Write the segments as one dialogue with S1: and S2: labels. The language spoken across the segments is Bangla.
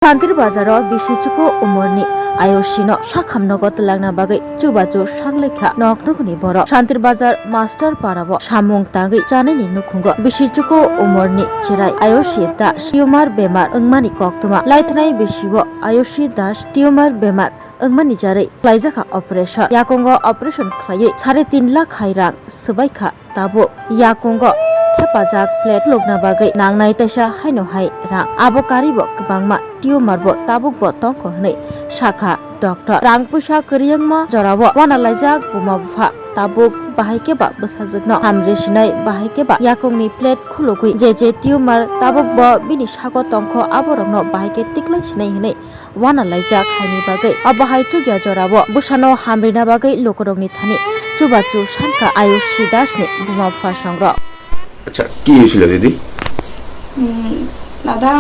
S1: Santir bazaro bisichuko umurni ayoshino shakhamnogot langna bagai chubachu shanlekha noknokni boro Santir bazar master parabo samung tangi janani nukhungo bisichuko umurni chirai ayoshi das tumor bemar angmani koktuma laithnai bisibo ayoshi das tumor bemar angmani jarai klaijaka operation yakongo operation khlai 3.5 lakh hairang subaikha tabo yakongo Thepajak plate logna bagai nangnai taisa haino hai rang abo karibo kbangma tumor bo tabuk bo tongko hnei shakha doctor rang pusa kriyangma jorabo wanalaijak buma bupha tabuk bahaike ba bwsajagno hamre sinai bahaike ba yakongni plate khulogui je tumor tabuk bo bini sago tongko aborokno bahaike tiklai sinai hnei wanalaijak haini bagai abahai chugya jorabo busano hamrina bagai lokorokni thani chubachu shanka ayushi dasni buma bupha sangro
S2: আচ্ছা কি হয়েছিল দিদি
S3: দাদা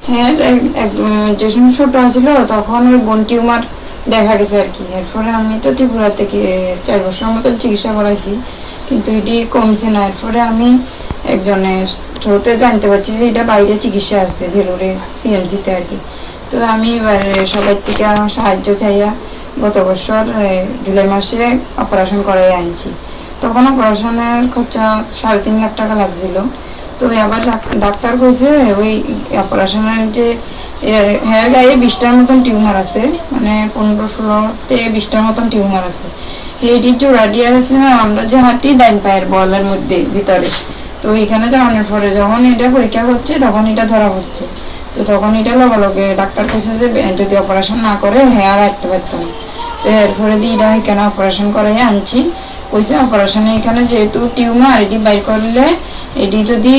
S3: হ্যাঁ যে সমস্যাটা ছিল তখন ওই বোন টিউমার দেখা গেছে আর কি এরপরে আমি তো ত্রিপুরা থেকে 4 বছর মতো চিকিৎসা করাইছি কিন্তু এটি কমছে না এরপরে আমি একজনের থ্রুতে জানতে পারছি যে এটা বাইরে চিকিৎসা আছে ভেলোরে সিএমসিতে আর কি তো আমি সবাই থেকে সাহায্য চাইয়া গত বছর জুলাই মাসে অপারেশন করাই আনছি তখন অপারেশনের খরচা 3.5 লাখ টাকা লাগছিল তো আবার ডাক্তার কইছে ওই অপারেশনের যে হেয়ার গায়ে 20টার মতন টিউমার আছে মানে 15-16 থেকে 20টার মতন টিউমার আছে হেডি জোড়া দিয়ে আছে না আমরা যে হাঁটি ডাইন পায়ের বলের মধ্যে ভিতরে তো এখানে যাওয়ার পরে যখন এটা পরীক্ষা করছে তখন এটা ধরা পড়ছে তো তখন এটা লগে লগে ডাক্তার কইছে যে যদি অপারেশন না করে হেয়ার হাঁটতে পারতো না তো এরপরে দিয়ে এটা এখানে অপারেশন করাই আনছি কইছে অপারেশনে এখানে যেহেতু টিউমার এটি বাইর করলে এটি যদি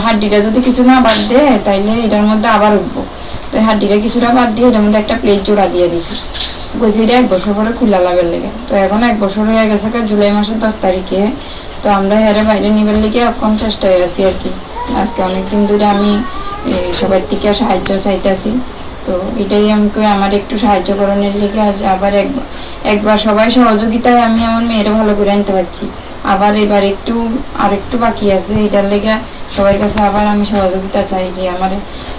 S3: হাড্ডিটা যদি কিছু না বাদ দেয় তাইলে এটার মধ্যে আবার উঠবো তো হাড্ডিটা কিছুটা বাদ দিয়ে এটার মধ্যে একটা প্লেট জোড়া দিয়ে দিছি কইছে এটা 1 বছর পরে খুলা লাভের লেগে তো এখন 1 বছর হয়ে গেছে জুলাই মাসের 10 তারিখে তো আমরা হেরে বাইরে নিবার লেগে এখন চেষ্টায় আছি আর কি আজকে অনেকদিন ধরে আমি সবার থেকে সাহায্য চাইতেছি তো এটাই আমাকে আমার একটু সাহায্য করানোর লেগে আজ আবার একবার সবাই সহযোগিতায় আমি আমার মেয়ের ভালো করে আনতে পারছি আবার এবার আরেকটু বাকি আছে এটার লেগে সবার কাছে আবার আমি সহযোগিতা চাই যে আমার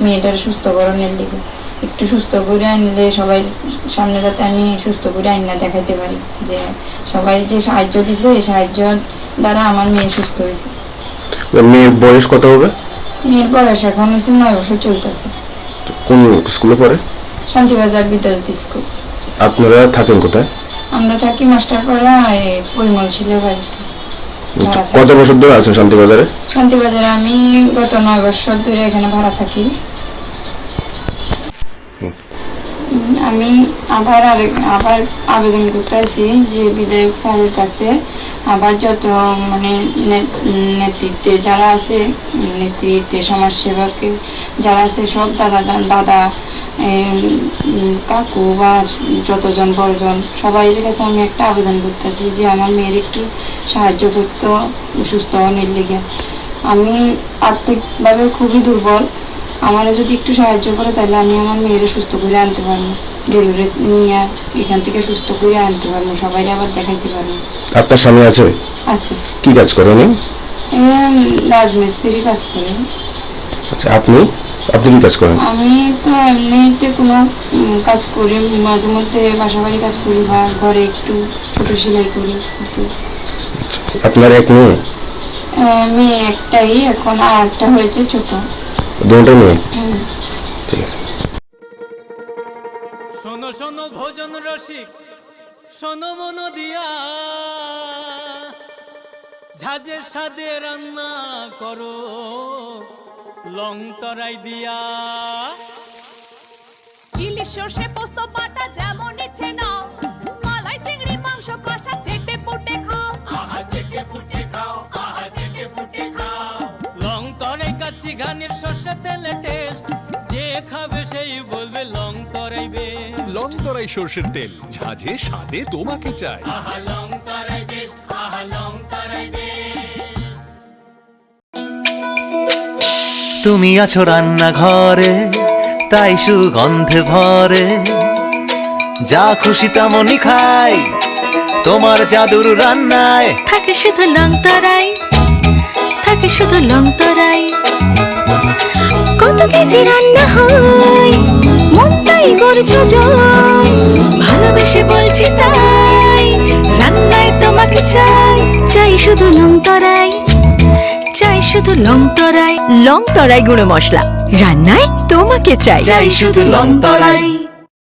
S3: মেয়েটার সুস্থ করানোর লেগে একটু সুস্থ করে আনলে সবাই সামনে যাতে আমি সুস্থ করে আইনা দেখাতে পারি যে সবাই যে সাহায্য দিছে এই সাহায্য দ্বারা আমার মেয়ে সুস্থ হয়েছে
S2: মেয়ের বয়স কত হবে
S3: মেয়ের বয়স এখন হচ্ছে 9 বছর চলতেছে
S2: কোন স্কুলে পড়ে
S3: শান্তিবাজার বিদ্যালয় স্কুল
S2: আপনারা থাকেন কোথায়
S3: আমরা থাকি মাস্টারপাড়া পরিমল ছিলের বাড়িতে
S2: কত বছর ধরে আছেন শান্তিবাজারে
S3: শান্তিবাজারে আমি গত 9 বছর ধরে এখানে ভাড়া থাকি আমি আবার আবেদন করতে আসি যে বিধায়ক স্যারের কাছে আবার যত মানে নেতৃত্বে যারা আছে নেতৃত্বে সমাজসেবকে যারা আছে সব দাদা কাকু বা যতজন বড়জন সবাই কাছে আমি একটা আবেদন করতেছি যে আমার মেয়ের একটু সাহায্য করতে সুস্থ হওয়ার লেগে আমি আর্থিকভাবে খুবই দুর্বল আমার যদি একটু সাহায্য করে তাহলে আমি আমার মেয়ের সুস্থ করে আনতে পারবো ডেলিভারি নিয়ে এখান থেকে সুস্থ করে আনতে পারবো সবাই আবার দেখাইতে পারবো
S2: আপনার স্বামী আছে কি কাজ করেন
S3: রাজমিস্ত্রি কাজ করেন
S2: আপনি কি কাজ করেন
S3: আমি তো এমনিতে কোনো কাজ করি মাঝে মধ্যে বাসা বাড়ি কাজ করি বা ঘরে একটু ছোট সেলাই করি
S2: আপনার এক
S3: মেয়ে একটাই এখন আর একটা হয়েছে ছোট
S2: দুটো মেয়ে ঠিক আছে
S4: শোনো শোনো ভোজন রসিক শোনো মন দিয়া ঝাঁঝের সাদে রান্না করো লং তরাই দিয়া
S5: ইলিশ সর্ষে পোস্ত বাটা যেমন ইচ্ছে নাও মালাই চিংড়ি মাংস কষা চেটে পুটে খাও
S4: আহা চেটে পুটে খাও আহা চেটে পুটে খাও লং তরাই কাচ্চি ঘানির সর্ষে তেলে টেস্ট যে খাবে সেই বলবে লং তরাই বেশ
S6: লং তরাই সর্ষের তেল ঝাঁঝে স্বাদে তোমাকে চাই
S4: আহা লং তরাই বেশ আহা লং তরাই বেশ
S7: তুমি আছো রান্নাঘরে তাই সুগন্ধে ভরে যা খুশি তেমনই খাই তোমার জাদুর রান্নায়
S5: থাকে শুধু লং তরাই থাকে শুধু লং তরাই কত
S8: কেজি রান্না হয়, মনটাই করছো জয়, ভালোবেসে বলছি তাই, রান্নায় তোমাকে চাই, চাই শুধু লং তরাই, চাই শুধু লং তরাই, লং তরাই গুঁড়ো মশলা, রান্নায় তোমাকে চাই, চাই শুধু লং তরাই।